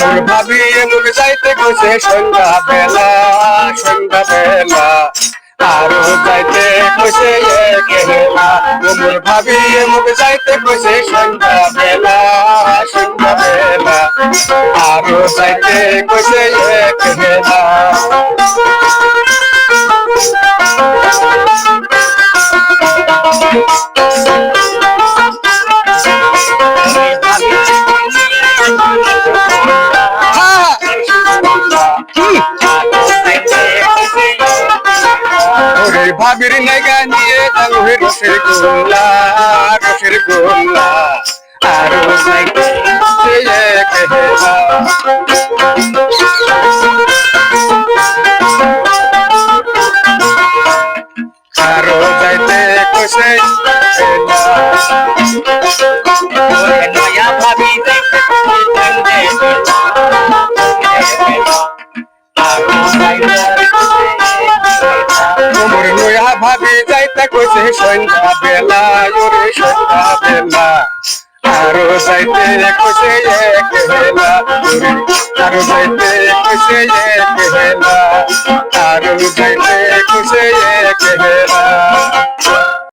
তোর ভাবি মুখ যাইতে কইছে সন্ধ্যা বেলা আরো যাইতে কইছে একলা মোর ভাবি মুখ যাইতে কইছে সন্ধ্যা বেলা আরো যাইতে কইছে একলা ভাবির নেগা নিয়ে যাবো রসের গোল্লা আর আরো যাইতে কইছে ভাবি মোর নয়া ভাবি যাইতে কইছে সন্ধ্যা বেলা আরো যাইতে কইছে একলা আরো যাইতে কইছে একলা আরো যাইতে কইছে একলা